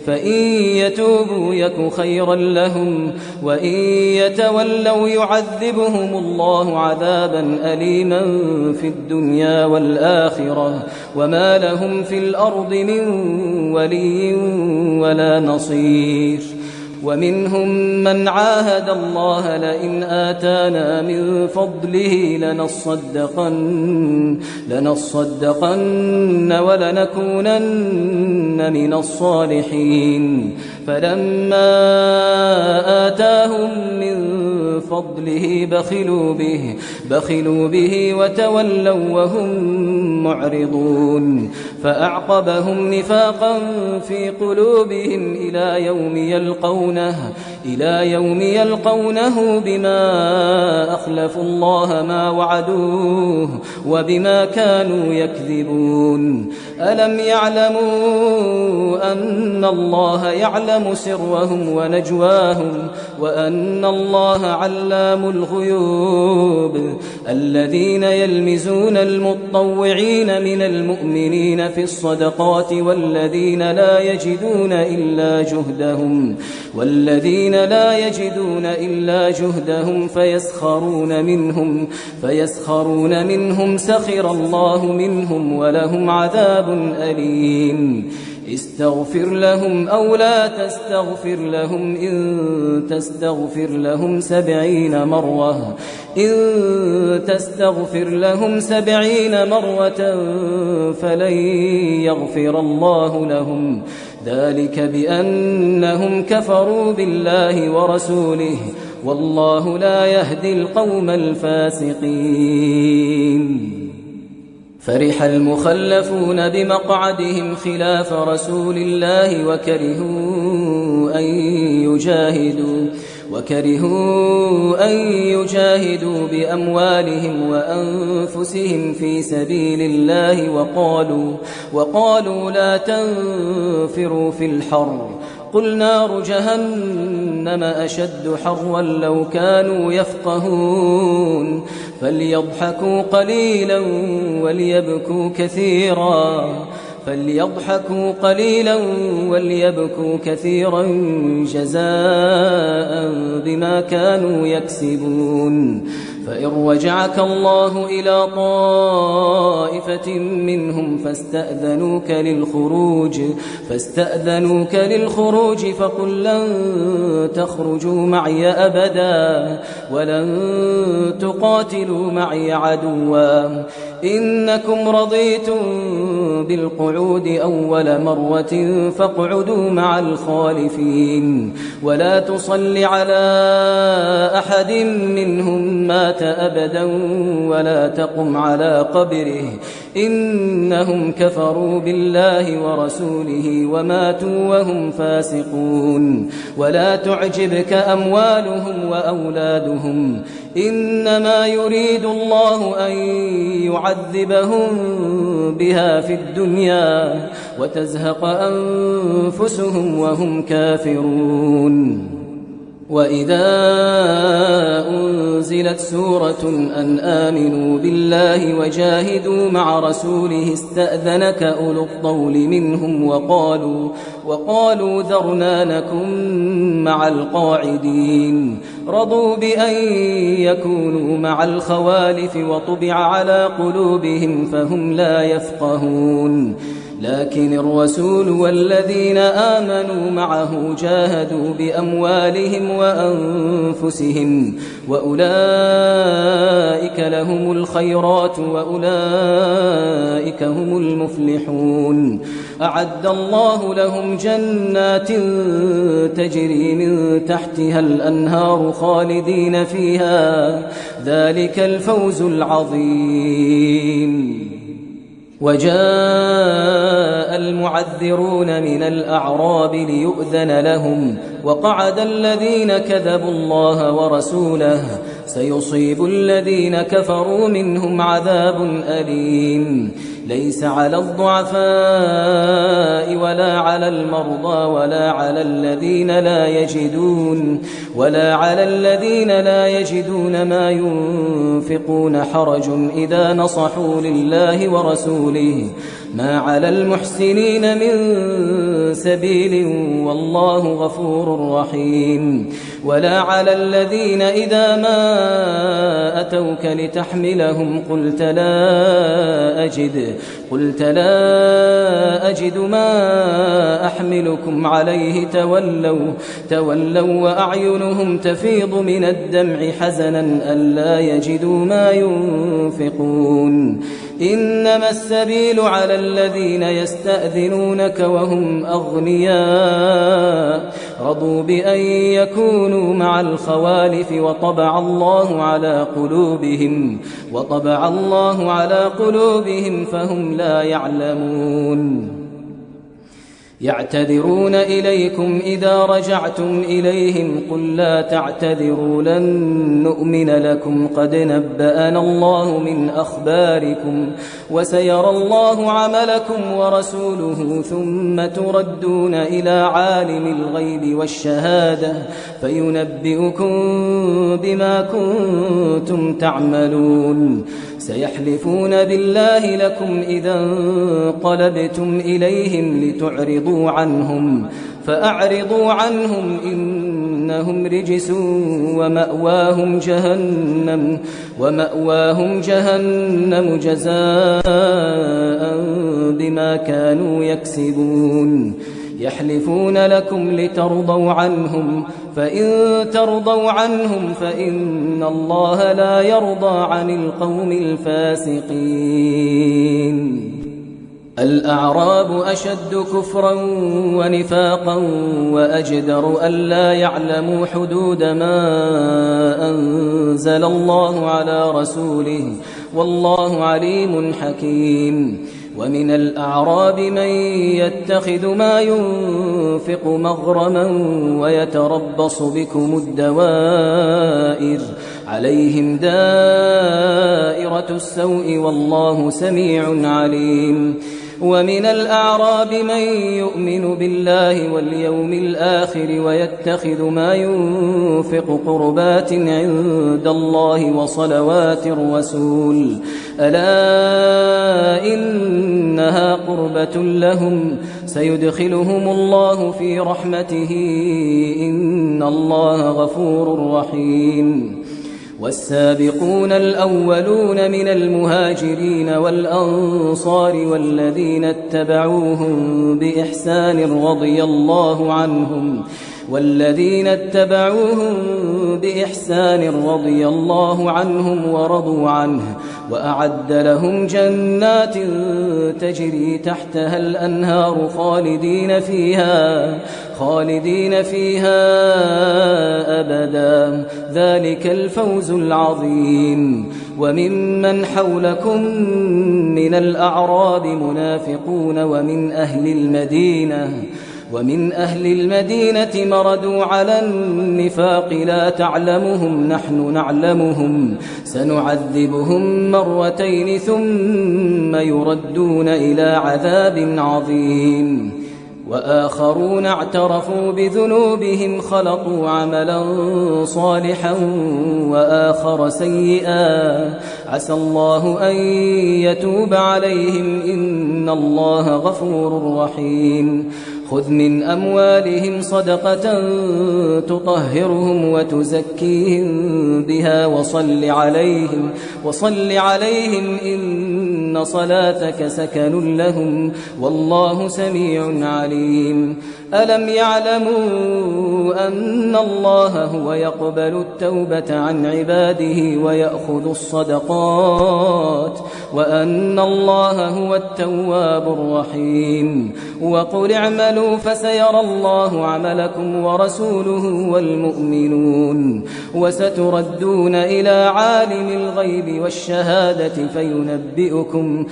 فإن يتوبوا يك خيرا لهم وإن يتولوا يعذبهم الله عذابا أليما في الدنيا والآخرة وما لهم في الأرض من ولي ولا نصير ومنهم من عاهد الله لئن آتانا من فضله لنصدقن ولنكونن من الصالحين فلما آتاهم من فضله بخلوا به وتولوا وهم معرضون فأعقبهم نفاقا في قلوبهم إلى يوم إلى يوم يلقونه بما أخلفوا الله ما وعدوه وبما كانوا يكذبون ألم يعلموا أن الله يعلم سرهم ونجواهم وأن الله علام الغيوب الذين يلمزون المتطوعين من المؤمنين في الصدقات والذين لا يجدون إلا جهدهم فيسخرون منهم سخر الله منهم ولهم عذاب أليم استغفر لهم أو لا تستغفر لهم إن تستغفر لهم 70 مرة فلن يغفر الله لهم ذلك بأنهم كفروا بالله ورسوله والله لا يهدي القوم الفاسقين فرح المخلفون بمقعدهم خلاف رسول الله وكرهوا أن يجاهدوا بأموالهم وأنفسهم في سبيل الله وقالوا لا تنفروا في الحر قل نار جهنم أشد حرا لو كانوا يفقهون فليضحكوا قليلا وليبكوا كثيرا جزاء بما كانوا يكسبون فإن رجعك الله إلى طائفة منهم فاستأذنوك للخروج فقل لن تخرجوا معي أبدا ولن تقاتلوا معي عدوا إنكم رضيتم بالقعود أول مرة فاقعدوا مع الخالفين ولا تصل على أحد منهم مات أبدا ولا تقم على قبره إنهم كفروا بالله ورسوله وماتوا وهم فاسقون ولا تعجبك أموالهم وأولادهم إنما يريد الله أن يعذبهم بها في الدنيا وتزهق أنفسهم وهم كافرون وإذا أنزلت سورة أن آمنوا بالله وجاهدوا مع رسوله استأذنك أولو الطول منهم وقالوا ذرنا نكن مع القاعدين رضوا بأن يكونوا مع الخوالف وطبع على قلوبهم فهم لا يفقهون لكن الرسول والذين آمنوا معه جاهدوا بأموالهم وأنفسهم وأولئك لهم الخيرات وأولئك هم المفلحون أعد الله لهم جنات تجري من تحتها الأنهار خالدين فيها ذلك الفوز العظيم وجاء المعذرون من الأعراب ليؤذن لهم وقعد الذين كذبوا الله ورسوله سيصيب الذين كفروا منهم عذاب أليم ليس على الضعفاء ولا على المرضى ولا على الذين لا يجدون ما ينفقون حرج إذا نصحوا لله ورسوله ما على المحسنين من سبيل والله غفور رحيم ولا على الذين إذا ما أتوك لتحملهم قلت لا أجد ما أحملكم عليه تولوا وأعينهم تفيض من الدمع حزنا ألا يجدوا ما ينفقون إنما السبيل على الذين يستأذنونك وهم أغنياء رضوا بأن يكونوا مع الخوالف وطبع الله على قلوبهم فهم لا يعلمون يعتذرون إليكم إذا رجعتم إليهم قل لا تعتذروا لن نؤمن لكم قد نبأنا الله من أخباركم وسيرى الله عملكم ورسوله ثم تردون إلى عالم الغيب والشهادة فينبئكم بما كنتم تعملون سيحلفون بالله لكم إذا انقلبتم إليهم لتعرضوا عنهم فأعرضوا عنهم إنهم رجس ومأواهم جهنم جزاء بما كانوا يكسبون يحلفون لكم لترضوا عنهم فإن ترضوا عنهم فإن الله لا يرضى عن القوم الفاسقين الأعراب أشد كفرا ونفاقا وأجدر ألا يعلموا حدود ما أنزل الله على رسوله والله عليم حكيم ومن الأعراب من يتخذ ما ينفق مغرما ويتربص بكم الدوائر عليهم دائرة السوء والله سميع عليم ومن الأعراب من يؤمن بالله واليوم الآخر ويتخذ ما ينفق قربات عند الله وصلوات الرسول ألا إنها قربة لهم سيدخلهم الله في رحمته إن الله غفور رحيم والسابقون الأولون من المهاجرين والأنصار والذين اتبعوهم بإحسان رضي الله عنهم ورضوا عنه وأعد لهم جنات تجري تحتها الأنهار خالدين فيها أبدا ذلك الفوز العظيم وممن حولكم من الأعراب منافقون ومن أهل المدينة مردوا على النفاق لا تعلمهم نحن نعلمهم سنعذبهم مرتين ثم يردون إلى عذاب عظيم وآخرون اعترفوا بذنوبهم خلطوا عملا صالحا وآخر سيئا عسى الله أن يتوب عليهم إن الله غفور رحيم خذ من أموالهم صدقة تطهرهم وتزكيهم بها وصل عليهم إن صلاتك سكن لهم والله سميع عليم ألم يعلموا أن الله هو يقبل التوبة عن عباده ويأخذ الصدقات وأن الله هو التواب الرحيم وقل اعملوا فسيرى الله عملكم ورسوله والمؤمنون وستردون إلى عالم الغيب والشهادة فينبئكم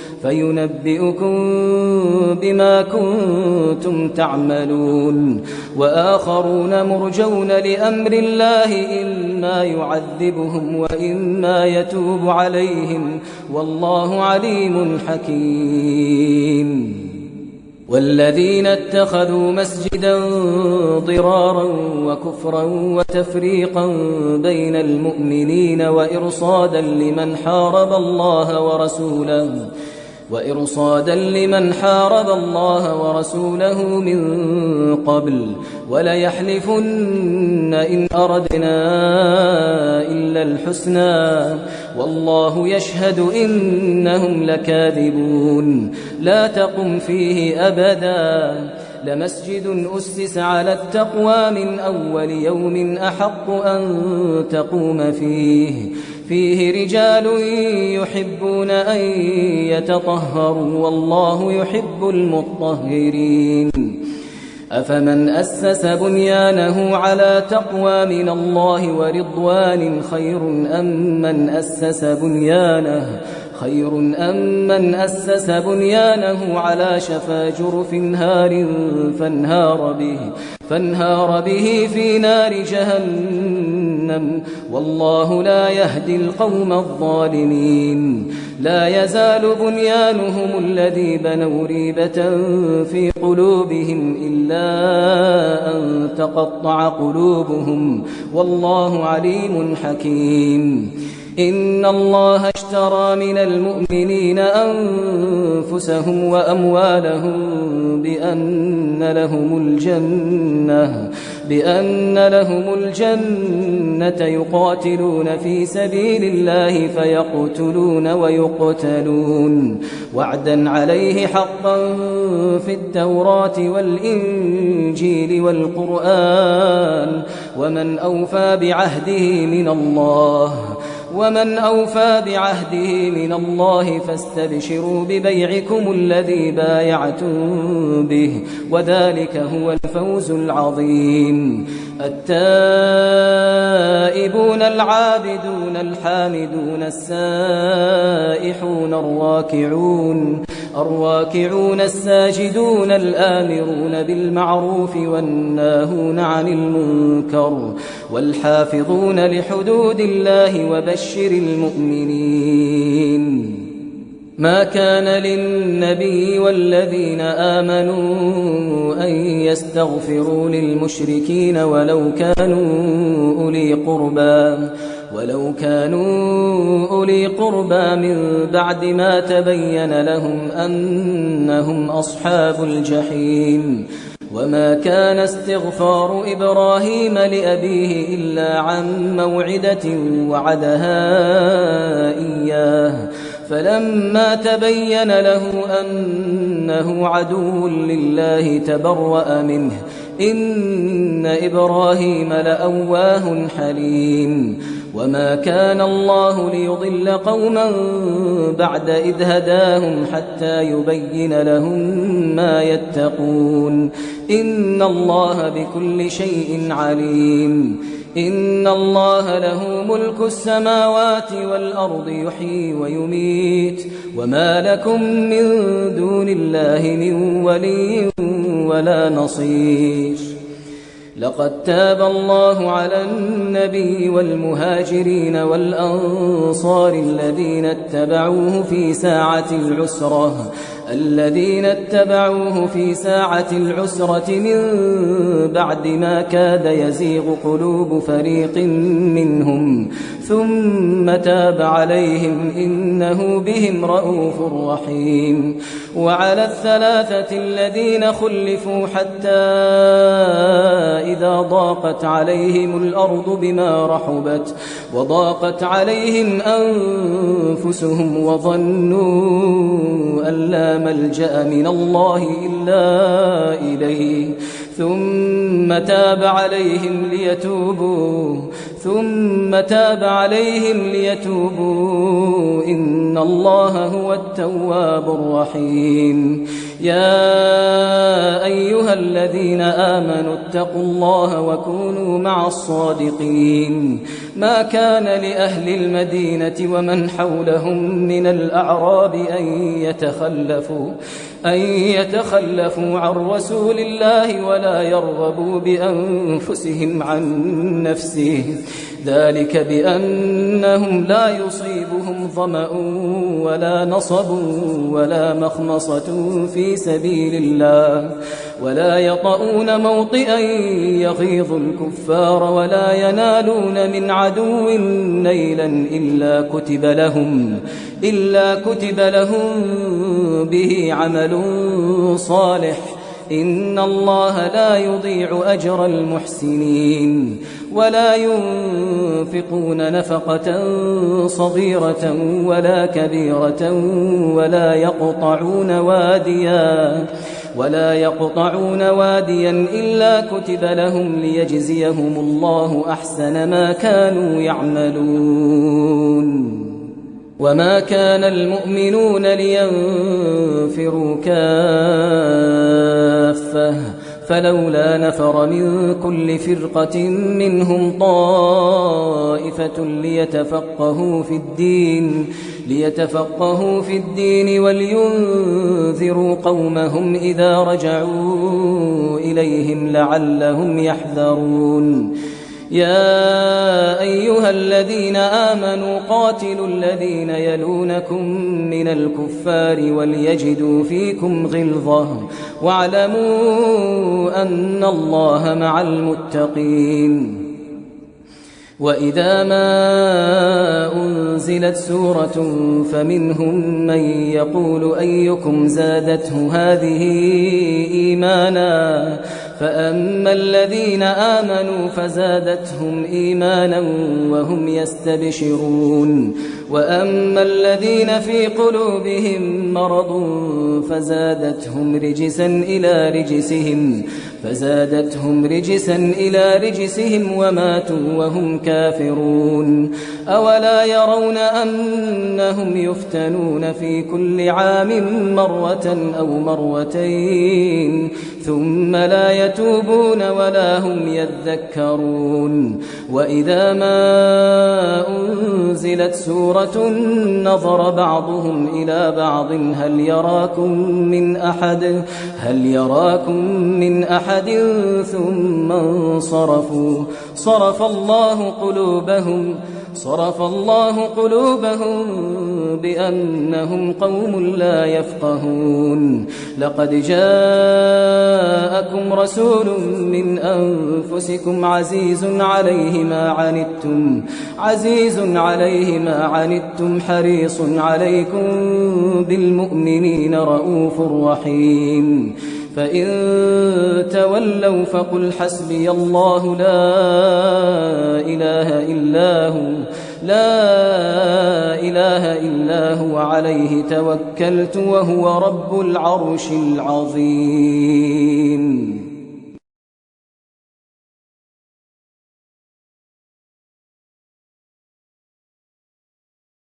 بما كنتم تعملون وآخرون مرجون لأمر الله إما يعذبهم وإما يتوب عليهم والله عليم حكيم والذين اتخذوا مسجدا ضرارا وكفرا وتفريقا بين المؤمنين وإرصادا لمن حارب الله ورسوله من قبل وليحلفن إن أردنا إلا الحسنى والله يشهد إنهم لكاذبون لا تقم فيه أبدا لمسجد أسس على التقوى من أول يوم أحق أن تقوم فيه رجال يحبون أن يتطهروا والله يحب المطهرين أفمن أسس بنيانه على تقوى من الله ورضوان خير أم من أسس خير أم من أسس بنيانه على شفا جرف هار فانهار به في نار جهنم والله لا يهدي القوم الظالمين لا يزال بنيانهم الذي بنوا ريبة في قلوبهم إلا أن تقطع قلوبهم والله عليم حكيم إن الله اشترى من المؤمنين أنفسهم وأموالهم بأن لهم الجنة يقاتلون في سبيل الله فيقتلون ويقتلون وعدا عليه حقا في التوراة والإنجيل والقرآن ومن أوفى بعهده من الله فاستبشروا ببيعكم الذي بايعتم به وذلك هو الفوز العظيم التائبون العابدون الحامدون السائحون الراكعون الساجدون الآمرون بالمعروف والناهون عن المنكر والحافظون لحدود الله وبشر المؤمنين ما كان للنبي والذين آمنوا أن يستغفروا للمشركين ولو كانوا أولي قربى من بعد ما تبين لهم أنهم أصحاب الجحيم وما كان استغفار إبراهيم لأبيه إلا عن موعدة وعدها إياه فلما تبين له أنه عدو لله تبرأ منه إن إبراهيم لأواه حليم وما كان الله ليضل قوما بعد إذ هداهم حتى يبين لهم ما يتقون إن الله بكل شيء عليم إن الله له ملك السماوات والأرض يحيي ويميت وما لكم من دون الله من ولي ولا نصير لقد تاب الله على النبي والمهاجرين والأنصار الذين اتبعوه في ساعة العسرة من بعد ما كاد يزيغ قلوب فريق منهم ثم تاب عليهم إنه بهم رءوف رحيم وعلى الثلاثة الذين خلفوا حتى إذا ضاقت عليهم الأرض بما رحبت وضاقت عليهم أنفسهم وظنوا أن لا ملجأ من الله إلا إليه ثم تاب عليهم ليتوبوا إن الله هو التواب الرحيم يا أيها الذين آمنوا اتقوا الله وكونوا مع الصادقين ما كان لأهل المدينة ومن حولهم من الأعراب أن يتخلفوا عن رسول الله ولا يرغبوا بأنفسهم عن نفسه ذلك بأنهم لا يصيبهم ظمأ ولا نصب ولا مخمصة في سبيل الله ولا يطؤون موطئا يغيظ الكفار ولا ينالون من عدو نيلا إلا كتب لهم به عمل صالح إن الله لا يضيع أجر المحسنين ولا ينفقون نفقة صغيرة ولا كبيرة ولا يقطعون واديا إلا كتب لهم ليجزيهم الله أحسن ما كانوا يعملون وما كان المؤمنون لينفروا كافة فلولا نفر من كل فرقة ليتفقهوا في الدين ولينذروا قومهم إذا رجعوا إليهم لعلهم يحذرون يا أيها الذين آمنوا قاتلوا الذين يلونكم من الكفار وليجدوا فيكم غلظة واعلموا أن الله مع المتقين وإذا ما أنزلت سورة فمنهم من يقول أيكم زادته هذه إيمانا فأما الذين آمنوا فزادتهم إيمانا وهم يستبشرون وأما الذين في قلوبهم مرض فزادتهم رجسا إلى رجسهم وماتوا وهم كافرون أولا يرون أنهم يفتنون في كل عام مرة أو مرتين ثم لا يتوبون ولا هم يذكرون وإذا ما أنزلت سورة نظر بعضهم إلى بعض هل يراكم من أحد ثم انصرفوا صرف الله قلوبهم بأنهم قوم لا يفقهون لقد جاءكم رسول من أنفسكم عزيز عليه ما عنتم حريص عليكم بالمؤمنين رؤوف رحيم فإن تولوا فقل حسبي الله لا إله إلا هو عليه توكلت وهو رب العرش العظيم.